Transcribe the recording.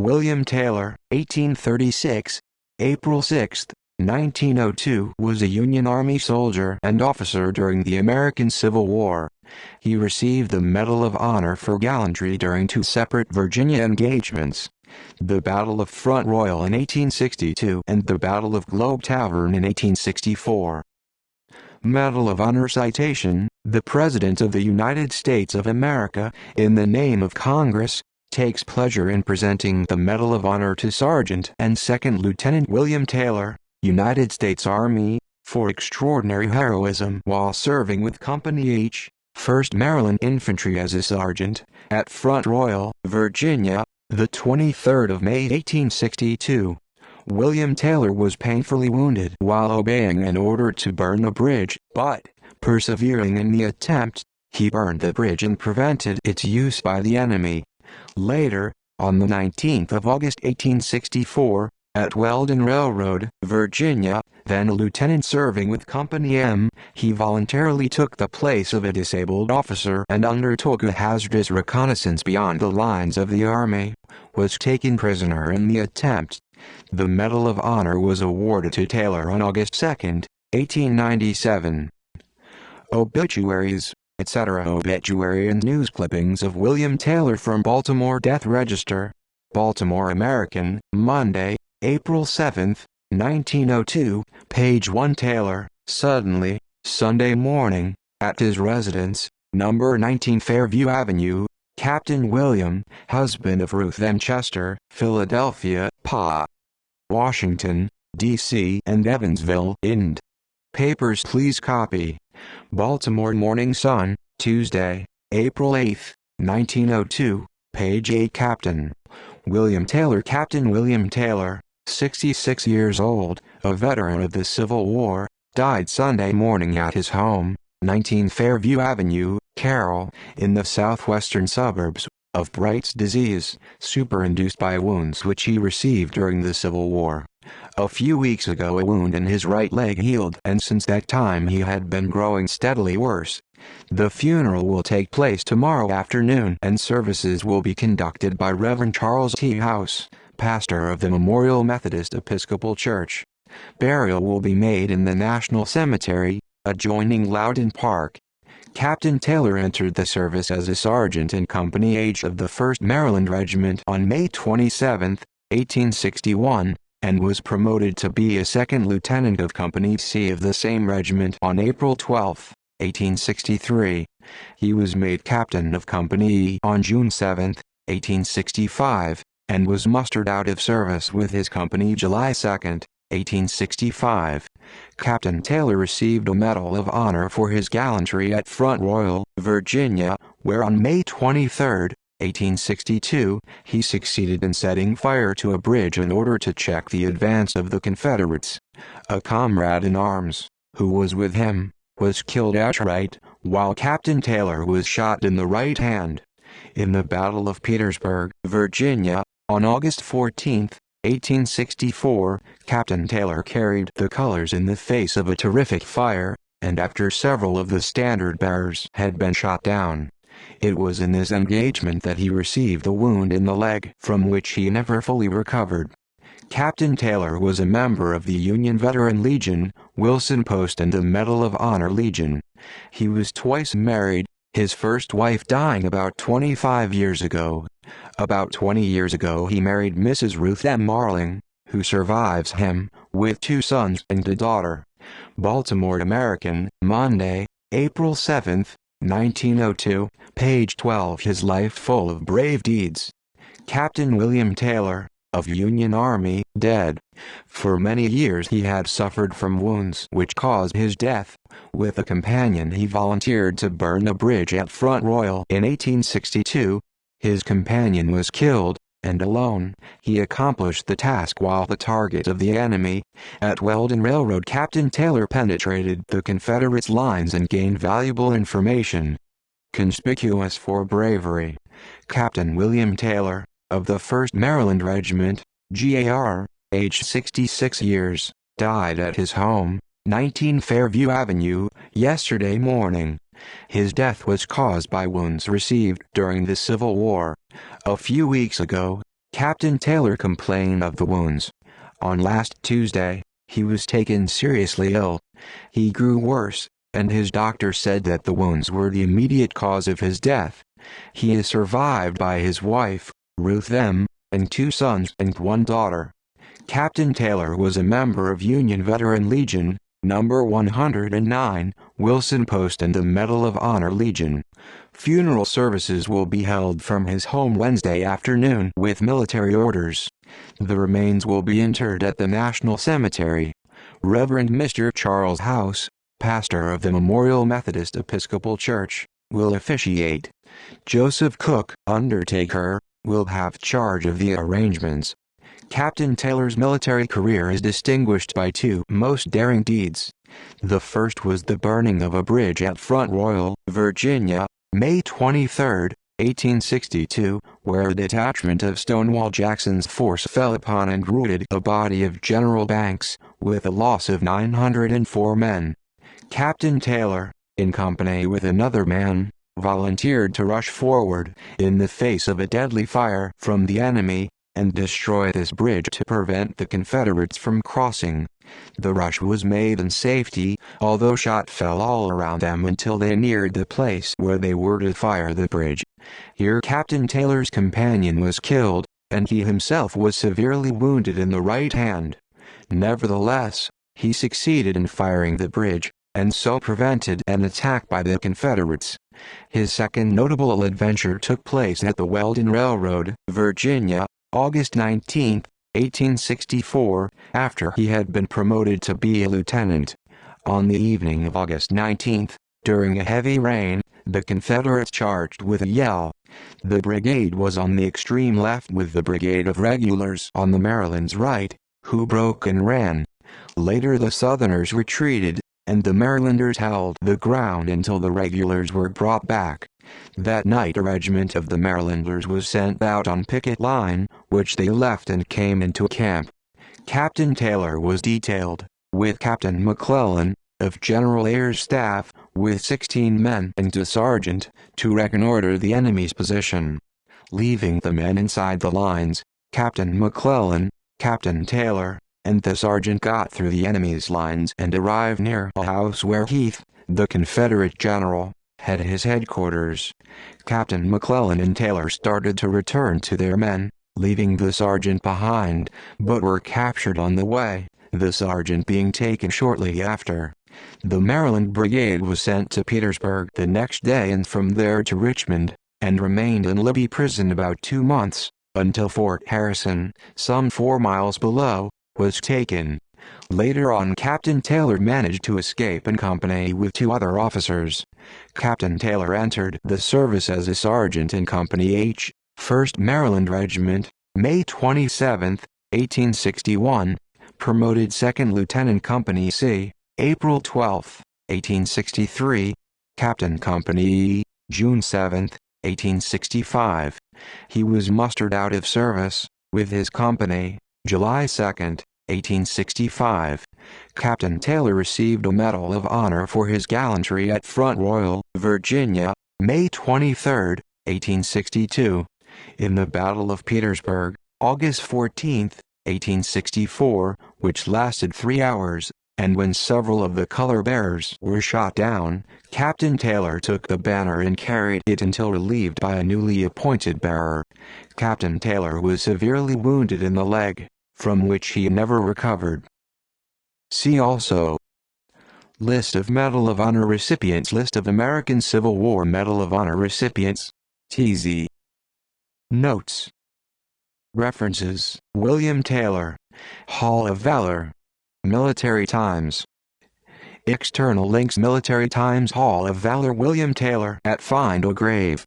William Taylor, 1836, April 6, 1902, was a Union Army soldier and officer during the American Civil War. He received the Medal of Honor for gallantry during two separate Virginia engagements: the Battle of Front Royal in 1862 and the Battle of Globe Tavern in 1864. Medal of Honor citation: the President of the United States of America, in the name of Congress, takes pleasure in presenting the Medal of Honor to Sergeant and Second Lieutenant William Taylor, United States Army, for extraordinary heroism while serving with Company H, 1st Maryland Infantry as a sergeant, at Front Royal, Virginia, the 23rd of May 1862. William Taylor was painfully wounded while obeying an order to burn a bridge, but, persevering in the attempt, he burned the bridge and prevented its use by the enemy. Later, on the 19th of August 1864, at Weldon Railroad, Virginia, then a lieutenant serving with Company M, he voluntarily took the place of a disabled officer and undertook a hazardous reconnaissance beyond the lines of the Army, was taken prisoner in the attempt. The Medal of Honor was awarded to Taylor on August 2, 1897. Obituaries, etc. Obituary and news clippings of William Taylor from Baltimore Death Register. Baltimore American, Monday, April 7, 1902, page 1. Taylor, suddenly, Sunday morning, at his residence, number 19 Fairview Avenue, Captain William, husband of Ruth M. Chester, Philadelphia, PA. Washington, D.C. and Evansville, Ind. Papers please copy. Baltimore Morning Sun, Tuesday, April 8, 1902, page 8. Captain William Taylor. Captain William Taylor, 66 years old, a veteran of the Civil War, died Sunday morning at his home, 19 Fairview Avenue, Carroll, in the southwestern suburbs, of Bright's disease, superinduced by wounds which he received during the Civil War. A few weeks ago a wound in his right leg healed, and since that time he had been growing steadily worse. The funeral will take place tomorrow afternoon and services will be conducted by Reverend Charles T. House, pastor of the Memorial Methodist Episcopal Church. Burial will be made in the National Cemetery, adjoining Loudon Park. Captain Taylor entered the service as a sergeant in Company H of the 1st Maryland Regiment on May 27, 1861, and was promoted to be a second lieutenant of Company C of the same regiment on April 12, 1863. He was made captain of Company E on June 7, 1865, and was mustered out of service with his company July 2, 1865. Captain Taylor received a Medal of Honor for his gallantry at Front Royal, Virginia, where on May 23, 1862, he succeeded in setting fire to a bridge in order to check the advance of the Confederates. A comrade in arms, who was with him, was killed outright, while Captain Taylor was shot in the right hand. In the Battle of Petersburg, Virginia, on August 14, 1864, Captain Taylor carried the colors in the face of a terrific fire, and after several of the standard-bearers had been shot down. It was in this engagement that he received a wound in the leg from which he never fully recovered. Captain Taylor was a member of the Union Veteran Legion, Wilson Post and the Medal of Honor Legion. He was twice married, his first wife dying about 25 years ago. About 20 years ago he married Mrs. Ruth M. Marling, who survives him, with 2 sons and a daughter. Baltimore American, Monday, April 7, 1902, page 12. His life full of brave deeds. Captain William Taylor, of Union Army, dead. For many years he had suffered from wounds which caused his death. With a companion he volunteered to burn a bridge at Front Royal in 1862. His companion was killed, and alone, he accomplished the task while the target of the enemy. At Weldon Railroad, Captain Taylor penetrated the Confederates' lines and gained valuable information. Conspicuous for bravery. Captain William Taylor, of the 1st Maryland Regiment, GAR, aged 66 years, died at his home, 19 Fairview Avenue, yesterday morning. His death was caused by wounds received during the Civil War. A few weeks ago, Captain Taylor complained of the wounds. On last Tuesday, he was taken seriously ill. He grew worse, and his doctor said that the wounds were the immediate cause of his death. He is survived by his wife, Ruth M., and 2 sons and 1 daughter. Captain Taylor was a member of Union Veteran Legion, number 109, Wilson Post, and the Medal of Honor Legion. Funeral services will be held from his home Wednesday afternoon with military orders. The remains will be interred at the National Cemetery. Reverend Mr. Charles House, pastor of the Memorial Methodist Episcopal Church, will officiate. Joseph Cook, undertaker, will have charge of the arrangements. Captain Taylor's military career is distinguished by 2 most daring deeds. The first was the burning of a bridge at Front Royal, Virginia, May 23, 1862, where a detachment of Stonewall Jackson's force fell upon and routed the body of General Banks, with a loss of 904 men. Captain Taylor, in company with another man, volunteered to rush forward, in the face of a deadly fire from the enemy, and destroy this bridge to prevent the Confederates from crossing. The rush was made in safety, although shot fell all around them until they neared the place where they were to fire the bridge. Here Captain Taylor's companion was killed, and he himself was severely wounded in the right hand. Nevertheless, he succeeded in firing the bridge, and so prevented an attack by the Confederates. His second notable adventure took place at the Weldon Railroad, Virginia, August 19, 1864, after he had been promoted to be a lieutenant. On the evening of August 19, during a heavy rain, the Confederates charged with a yell. The brigade was on the extreme left with the brigade of regulars on the Maryland's right, who broke and ran. Later the Southerners retreated, and the Marylanders held the ground until the regulars were brought back. That night a regiment of the Marylanders was sent out on picket line, which they left and came into camp. Captain Taylor was detailed, with Captain McClellan, of General Ayer's staff, with 16 men and a sergeant, to reconnoiter the enemy's position. Leaving the men inside the lines, Captain McClellan, Captain Taylor, and the sergeant got through the enemy's lines and arrived near a house where Heath, the Confederate general, had his headquarters. Captain McClellan and Taylor started to return to their men, leaving the sergeant behind, but were captured on the way, the sergeant being taken shortly after. The Maryland Brigade was sent to Petersburg the next day and from there to Richmond, and remained in Libby Prison about 2 months, until Fort Harrison, some 4 miles below, was taken. Later on Captain Taylor managed to escape in company with 2 other officers. Captain Taylor entered the service as a sergeant in Company H, 1st Maryland Regiment, May 27, 1861, promoted 2nd Lieutenant Company C, April 12, 1863, Captain Company E, June 7, 1865. He was mustered out of service, with his company, July 2, 1865. Captain Taylor received a Medal of Honor for his gallantry at Front Royal, Virginia, May 23, 1862. In the Battle of Petersburg, August 14, 1864, which lasted 3 hours, and when several of the color-bearers were shot down, Captain Taylor took the banner and carried it until relieved by a newly appointed bearer. Captain Taylor was severely wounded in the leg, from which he never recovered. See also: List of Medal of Honor recipients, List of American Civil War Medal of Honor recipients, TZ. Notes. References: William Taylor, Hall of Valor, Military Times. External links: Military Times, Hall of Valor, William Taylor at Find a Grave.